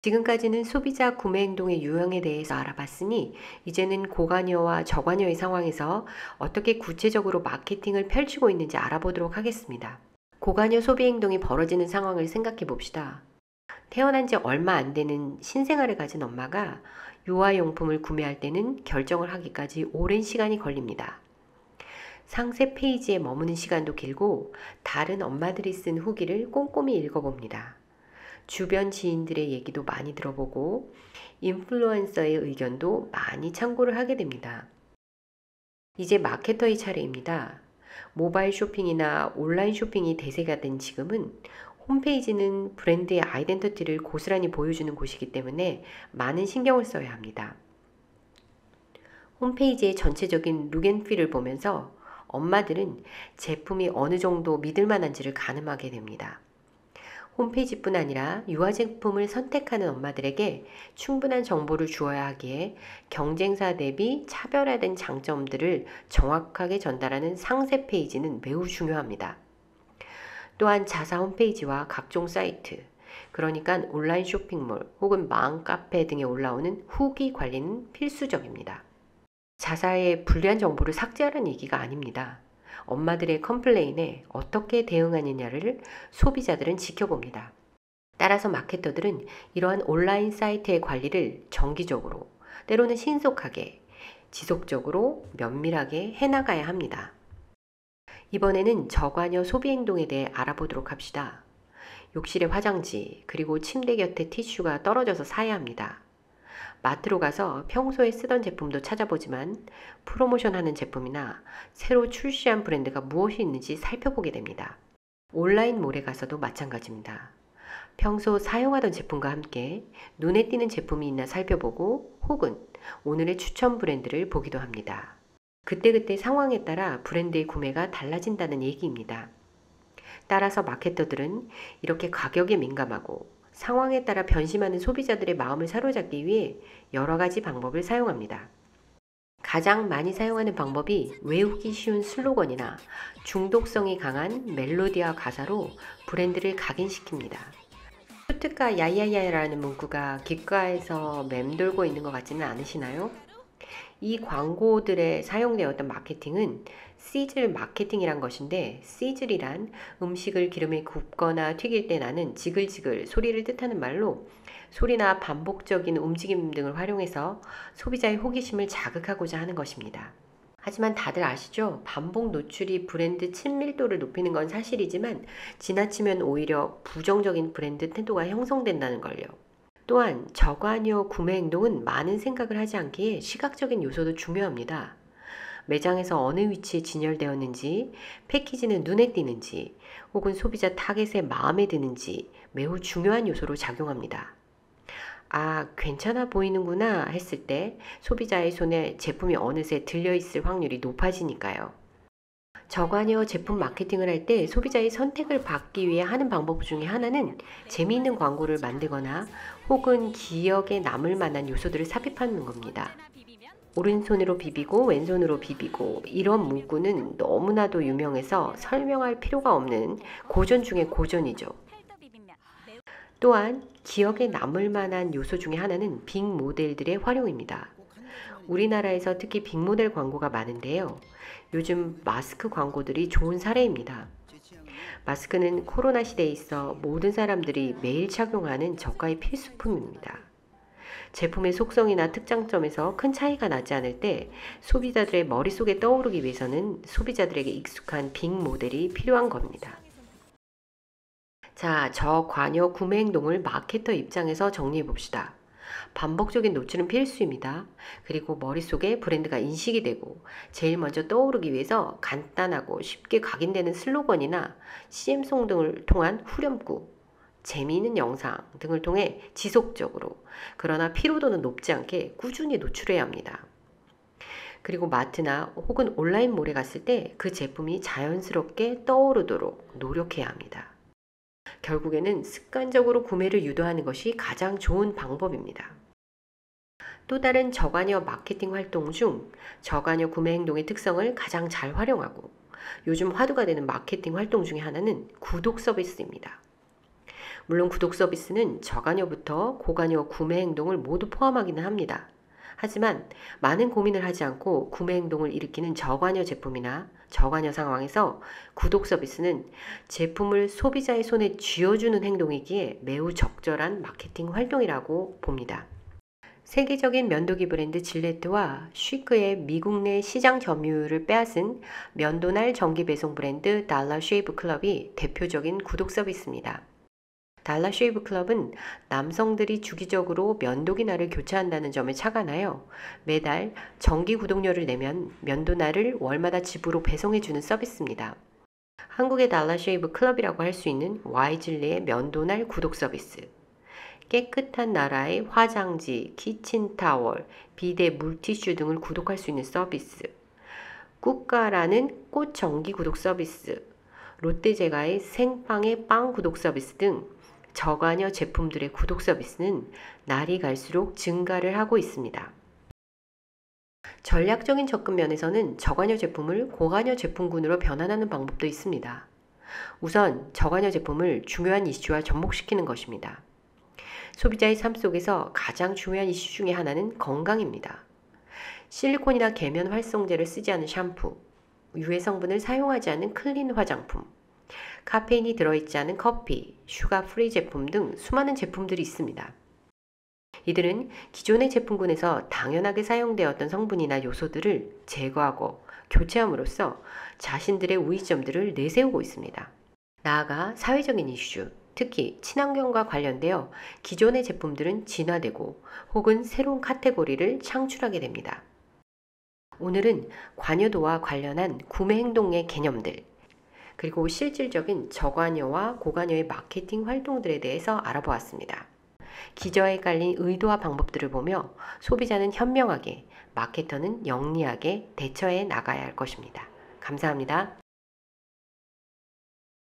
지금까지는 소비자 구매 행동의 유형에 대해서 알아봤으니 이제는 고관여와 저관여의 상황에서 어떻게 구체적으로 마케팅을 펼치고 있는지 알아보도록 하겠습니다. 고관여 소비 행동이 벌어지는 상황을 생각해 봅시다. 태어난 지 얼마 안 되는 신생아를 가진 엄마가 유아용품을 구매할 때는 결정을 하기까지 오랜 시간이 걸립니다. 상세 페이지에 머무는 시간도 길고 다른 엄마들이 쓴 후기를 꼼꼼히 읽어봅니다. 주변 지인들의 얘기도 많이 들어보고 인플루언서의 의견도 많이 참고를 하게 됩니다. 이제 마케터의 차례입니다. 모바일 쇼핑이나 온라인 쇼핑이 대세가 된 지금은 홈페이지는 브랜드의 아이덴티티를 고스란히 보여주는 곳이기 때문에 많은 신경을 써야 합니다. 홈페이지의 전체적인 룩앤필을 보면서 엄마들은 제품이 어느 정도 믿을 만한지를 가늠하게 됩니다. 홈페이지뿐 아니라 유아제품을 선택하는 엄마들에게 충분한 정보를 주어야 하기에 경쟁사 대비 차별화된 장점들을 정확하게 전달하는 상세 페이지는 매우 중요합니다. 또한 자사 홈페이지와 각종 사이트, 그러니까 온라인 쇼핑몰 혹은 마음카페 등에 올라오는 후기 관리는 필수적입니다. 자사의 불리한 정보를 삭제하라는 얘기가 아닙니다. 엄마들의 컴플레인에 어떻게 대응하느냐를 소비자들은 지켜봅니다. 따라서 마케터들은 이러한 온라인 사이트의 관리를 정기적으로, 때로는 신속하게, 지속적으로 면밀하게 해나가야 합니다. 이번에는 저관여 소비 행동에 대해 알아보도록 합시다. 욕실에 화장지, 그리고 침대 곁에 티슈가 떨어져서 사야 합니다. 마트로 가서 평소에 쓰던 제품도 찾아보지만 프로모션하는 제품이나 새로 출시한 브랜드가 무엇이 있는지 살펴보게 됩니다. 온라인몰에 가서도 마찬가지입니다. 평소 사용하던 제품과 함께 눈에 띄는 제품이 있나 살펴보고 혹은 오늘의 추천 브랜드를 보기도 합니다. 그때그때 상황에 따라 브랜드의 구매가 달라진다는 얘기입니다. 따라서 마케터들은 이렇게 가격에 민감하고 상황에 따라 변심하는 소비자들의 마음을 사로잡기 위해 여러 가지 방법을 사용합니다. 가장 많이 사용하는 방법이 외우기 쉬운 슬로건이나 중독성이 강한 멜로디와 가사로 브랜드를 각인시킵니다. 슈트가 야야야라는 문구가 귓가에서 맴돌고 있는 것 같지는 않으시나요? 이 광고들에 사용되었던 마케팅은 시즐 마케팅이란 것인데, 시즐이란 음식을 기름에 굽거나 튀길 때 나는 지글지글 소리를 뜻하는 말로 소리나 반복적인 움직임 등을 활용해서 소비자의 호기심을 자극하고자 하는 것입니다. 하지만 다들 아시죠? 반복 노출이 브랜드 친밀도를 높이는 건 사실이지만 지나치면 오히려 부정적인 브랜드 태도가 형성된다는 걸요. 또한 저관여 구매 행동은 많은 생각을 하지 않기에 시각적인 요소도 중요합니다. 매장에서 어느 위치에 진열되었는지, 패키지는 눈에 띄는지, 혹은 소비자 타겟에 마음에 드는지 매우 중요한 요소로 작용합니다. 아, 괜찮아 보이는구나 했을 때 소비자의 손에 제품이 어느새 들려있을 확률이 높아지니까요. 저관여 제품 마케팅을 할 때 소비자의 선택을 받기 위해 하는 방법 중에 하나는 재미있는 광고를 만들거나 혹은 기억에 남을 만한 요소들을 삽입하는 겁니다. 오른손으로 비비고 왼손으로 비비고 이런 문구는 너무나도 유명해서 설명할 필요가 없는 고전 중의 고전이죠. 또한 기억에 남을 만한 요소 중에 하나는 빅 모델들의 활용입니다. 우리나라에서 특히 빅모델 광고가 많은데요. 요즘 마스크 광고들이 좋은 사례입니다. 마스크는 코로나 시대에 있어 모든 사람들이 매일 착용하는 저가의 필수품입니다. 제품의 속성이나 특장점에서 큰 차이가 나지 않을 때 소비자들의 머릿속에 떠오르기 위해서는 소비자들에게 익숙한 빅 모델이 필요한 겁니다. 자, 저관여 구매 행동을 마케터 입장에서 정리해 봅시다. 반복적인 노출은 필수입니다. 그리고 머릿속에 브랜드가 인식이 되고 제일 먼저 떠오르기 위해서 간단하고 쉽게 각인되는 슬로건이나 CM송 등을 통한 후렴구, 재미있는 영상 등을 통해 지속적으로, 그러나 피로도는 높지 않게 꾸준히 노출해야 합니다. 그리고 마트나 혹은 온라인몰에 갔을 때 그 제품이 자연스럽게 떠오르도록 노력해야 합니다. 결국에는 습관적으로 구매를 유도하는 것이 가장 좋은 방법입니다. 또 다른 저관여 마케팅 활동 중 저관여 구매 행동의 특성을 가장 잘 활용하고 요즘 화두가 되는 마케팅 활동 중에 하나는 구독 서비스입니다. 물론 구독 서비스는 저관여부터 고관여 구매 행동을 모두 포함하기는 합니다. 하지만 많은 고민을 하지 않고 구매 행동을 일으키는 저관여 제품이나 저관여 상황에서 구독 서비스는 제품을 소비자의 손에 쥐어주는 행동이기에 매우 적절한 마케팅 활동이라고 봅니다. 세계적인 면도기 브랜드 질레트와 쉬크의 미국 내 시장 점유율을 빼앗은 면도날 정기 배송 브랜드 달러 쉐이브 클럽이 대표적인 구독 서비스입니다. 달러 쉐이브 클럽은 남성들이 주기적으로 면도기날을 교체한다는 점에 착안하여 매달 정기 구독료를 내면 면도날을 월마다 집으로 배송해주는 서비스입니다. 한국의 달러 쉐이브 클럽이라고 할 수 있는 Y진리의 면도날 구독 서비스, 깨끗한 나라의 화장지, 키친타월, 비데, 물티슈 등을 구독할 수 있는 서비스, 꾸까라는 꽃 정기 구독 서비스, 롯데제과의 생빵의 빵 구독 서비스 등 저관여 제품들의 구독 서비스는 날이 갈수록 증가를 하고 있습니다. 전략적인 접근 면에서는 저관여 제품을 고관여 제품군으로 변환하는 방법도 있습니다. 우선 저관여 제품을 중요한 이슈와 접목시키는 것입니다. 소비자의 삶 속에서 가장 중요한 이슈 중에 하나는 건강입니다. 실리콘이나 계면 활성제를 쓰지 않은 샴푸, 유해 성분을 사용하지 않은 클린 화장품, 카페인이 들어있지 않은 커피, 슈가 프리 제품 등 수많은 제품들이 있습니다. 이들은 기존의 제품군에서 당연하게 사용되었던 성분이나 요소들을 제거하고 교체함으로써 자신들의 우위점들을 내세우고 있습니다. 나아가 사회적인 이슈, 특히 친환경과 관련되어 기존의 제품들은 진화되고 혹은 새로운 카테고리를 창출하게 됩니다. 오늘은 관여도와 관련한 구매 행동의 개념들, 그리고 실질적인 저관여와 고관여의 마케팅 활동들에 대해서 알아보았습니다. 기저에 깔린 의도와 방법들을 보며 소비자는 현명하게, 마케터는 영리하게 대처해 나가야 할 것입니다. 감사합니다.